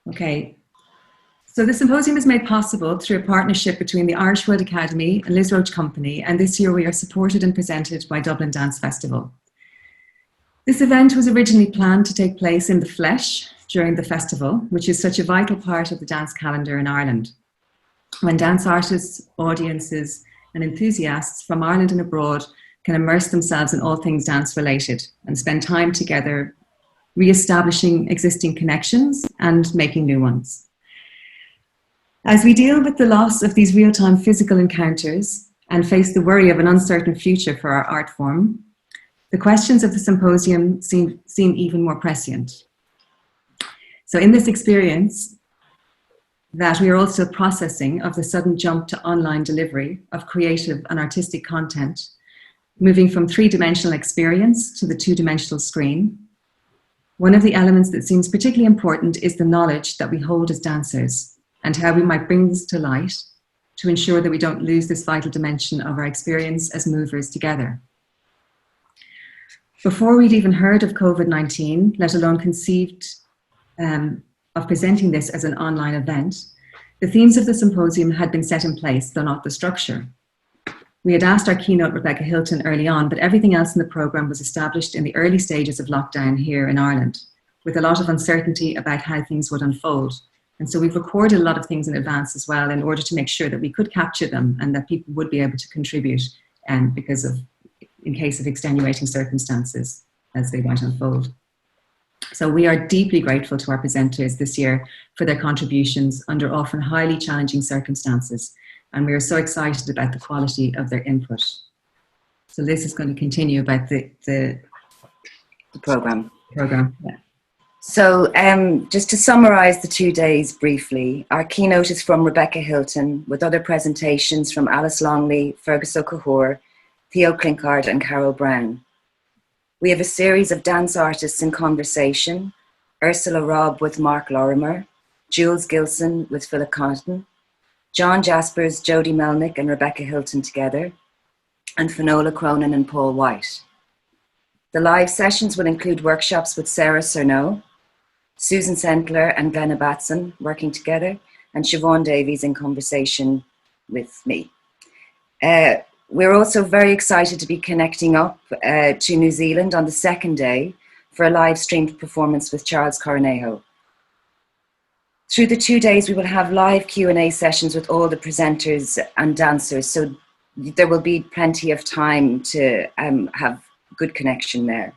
Okay. So the symposium is made possible through a partnership between the Irish World Academy and Liz Roche Company, and this year we are supported and presented by Dublin Dance Festival. This event was originally planned to take place in the flesh during the festival, which is such a vital part of the dance calendar in Ireland, when dance artists, audiences, and enthusiasts from Ireland and abroad can immerse themselves in all things dance related and spend time together, re-establishing existing connections and making new ones. As we deal with the loss of these real-time physical encounters and face the worry of an uncertain future for our art form, the questions of the symposium seem even more prescient. So in this experience that we are all still processing of the sudden jump to online delivery of creative and artistic content, moving from three-dimensional experience to the two-dimensional screen, one of the elements that seems particularly important is the knowledge that we hold as dancers and how we might bring this to light to ensure that we don't lose this vital dimension of our experience as movers together. Before we'd even heard of COVID-19, let alone conceived of presenting this as an online event, the themes of the symposium had been set in place, though not the structure. We had asked our keynote, Rebecca Hilton, early on, but everything else in the programme was established in the early stages of lockdown here in Ireland, with a lot of uncertainty about how things would unfold. And so we've recorded a lot of things in advance as well in order to make sure that we could capture them and that people would be able to contribute because of, in case of extenuating circumstances as they might unfold. So we are deeply grateful to our presenters this year for their contributions under often highly challenging circumstances. And we are so excited about the quality of their input. So Liz is going to continue about the program. Yeah. So just to summarise the 2 days briefly, our keynote is from Rebecca Hilton, with other presentations from Alice Longley, Fergus O'Cahor, Theo Klinkard and Carol Brown. We have a series of dance artists in conversation, Ursula Robb with Mark Lorimer, Jules Gilson with Philip Connaughton, John Jaspers, Jodie Melnick and Rebecca Hilton together, and Finola Cronin and Paul White. The live sessions will include workshops with Sarah Cerneau, Susan Sentler and Glenna Batson working together, and Siobhan Davies in conversation with me. We're also very excited to be connecting up to New Zealand on the second day for a live streamed performance with Charles Cornejo. Through the 2 days, we will have live Q&A sessions with all the presenters and dancers, so there will be plenty of time to have good connection there.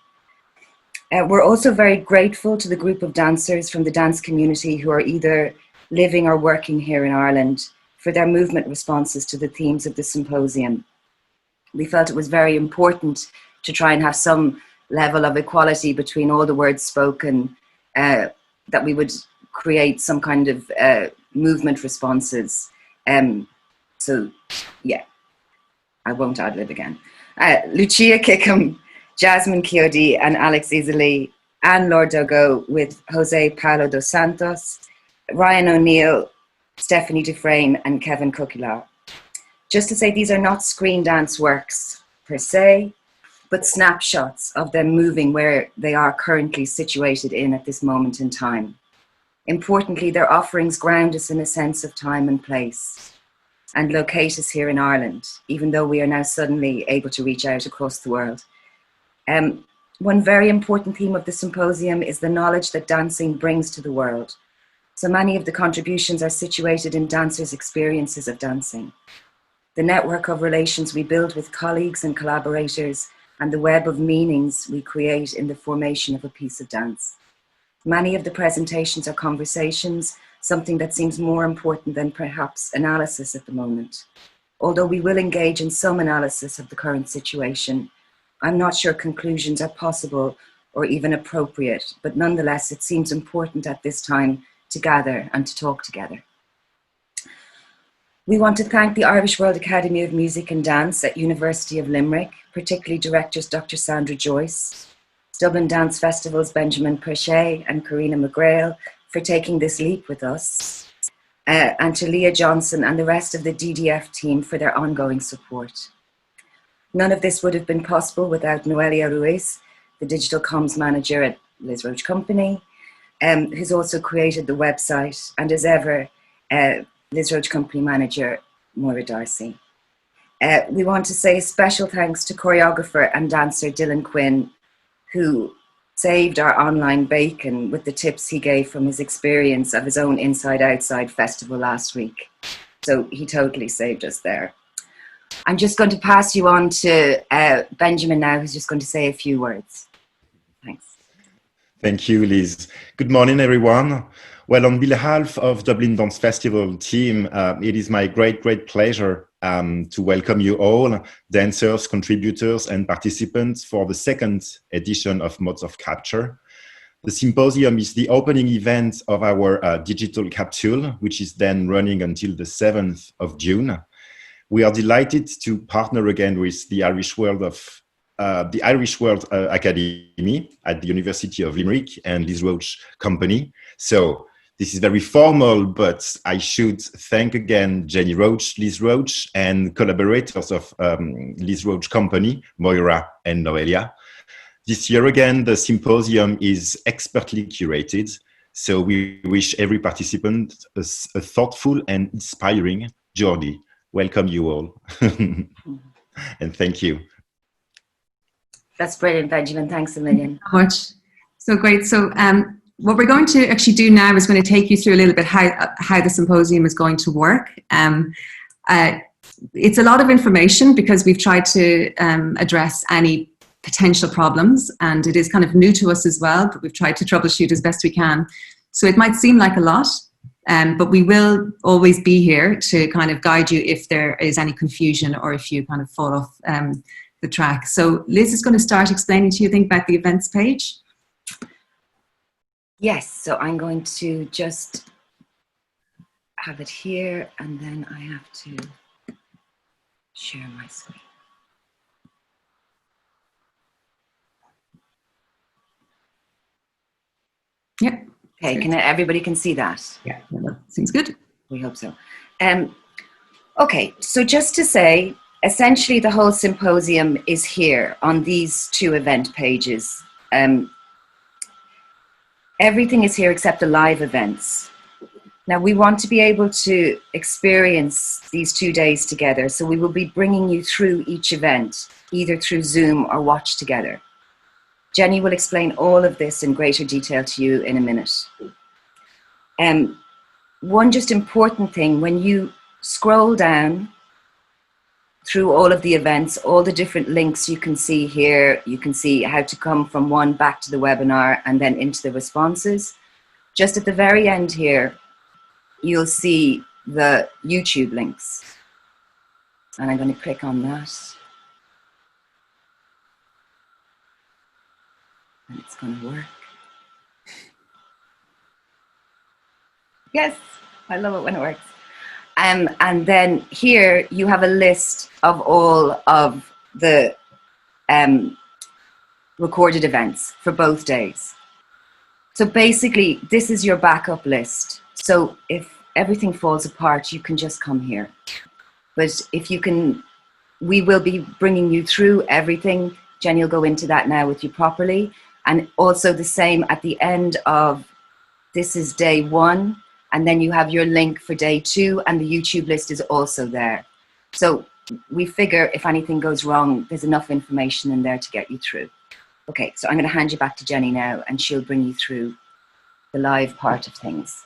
We're also very grateful to the group of dancers from the dance community who are either living or working here in Ireland for their movement responses to the themes of the symposium. We felt it was very important to try and have some level of equality between all the words spoken, that we would create some kind of movement responses. So yeah, I won't ad-lib again. Lucia Kickham, Jasmine Chiodi and Alex Isali, Anne Lordogo with Jose Paulo dos Santos, Ryan O'Neill, Stephanie Dufresne and Kevin Coquillard. Just to say, these are not screen dance works per se, but snapshots of them moving where they are currently situated in at this moment in time. Importantly, their offerings ground us in a sense of time and place and locate us here in Ireland, even though we are now suddenly able to reach out across the world. One very important theme of the symposium is the knowledge that dancing brings to the world. So many of the contributions are situated in dancers' experiences of dancing. The network of relations we build with colleagues and collaborators, and the web of meanings we create in the formation of a piece of dance. Many of the presentations are conversations, something that seems more important than perhaps analysis at the moment. Although we will engage in some analysis of the current situation, I'm not sure conclusions are possible or even appropriate, but nonetheless, it seems important at this time to gather and to talk together. We want to thank the Irish World Academy of Music and Dance at University of Limerick, particularly directors Dr. Sandra Joyce, Dublin Dance Festival's Benjamin Perchet and Karina McGrail for taking this leap with us, and to Leah Johnson and the rest of the DDF team for their ongoing support. None of this would have been possible without Noelia Ruiz, the digital comms manager at Liz Roche Company, who's also created the website, and as ever, Liz Roche Company Manager, Moira Darcy. We want to say special thanks to choreographer and dancer Dylan Quinn, who saved our online bacon with the tips he gave from his experience of his own Inside Outside festival last week. So he totally saved us there. I'm just going to pass you on to Benjamin now, who's just going to say a few words. Thanks. Thank you, Liz. Good morning, everyone. Well, on behalf of Dublin Dance Festival team, it is my great pleasure to welcome you all, dancers, contributors, and participants for the second edition of Modes of Capture. The Symposium is the opening event of our digital capsule, which is then running until the 7th of June. We are delighted to partner again with the Irish World Academy at the University of Limerick and Liz Roche Company. So this is very formal, but I should thank again Jenny Roche, Liz Roche, and collaborators of Liz Roche Company, Moira and Noelia. This year again, the symposium is expertly curated, so we wish every participant a thoughtful and inspiring journey. Welcome you all, and thank you. That's brilliant, Benjamin. Thanks a million. So much. So great. So what we're going to actually do now is going to take you through a little bit how the symposium is going to work. It's a lot of information because we've tried to address any potential problems, and it is kind of new to us as well, but we've tried to troubleshoot as best we can. So it might seem like a lot, but we will always be here to kind of guide you if there is any confusion or if you kind of fall off the track. So Liz is going to start explaining to you, I think, about the events page. Yes, so I'm going to just have it here, and then I have to share my screen. Yeah. Okay, everybody can see that? Yeah, that seems good. We hope so. Okay, so just to say, essentially the whole symposium is here on these two event pages. Everything is here except the live events. Now we want to be able to experience these 2 days together, so we will be bringing you through each event, either through Zoom or watch together. Jenny will explain all of this in greater detail to you in a minute. One just important thing, when you scroll down through all of the events, all the different links you can see here, you can see how to come from one back to the webinar and then into the responses. Just at the very end here, you'll see the YouTube links. And I'm going to click on that. And it's going to work. Yes, I love it when it works. And then here you have a list of all of the recorded events for both days. So basically, this is your backup list. So if everything falls apart, you can just come here. But if you can, we will be bringing you through everything. Jenny will go into that now with you properly. And also the same at the end of, this is day 1. And then you have your link for day 2, and the YouTube list is also there. So we figure if anything goes wrong, there's enough information in there to get you through. Okay, so I'm going to hand you back to Jenny now, and she'll bring you through the live part of things.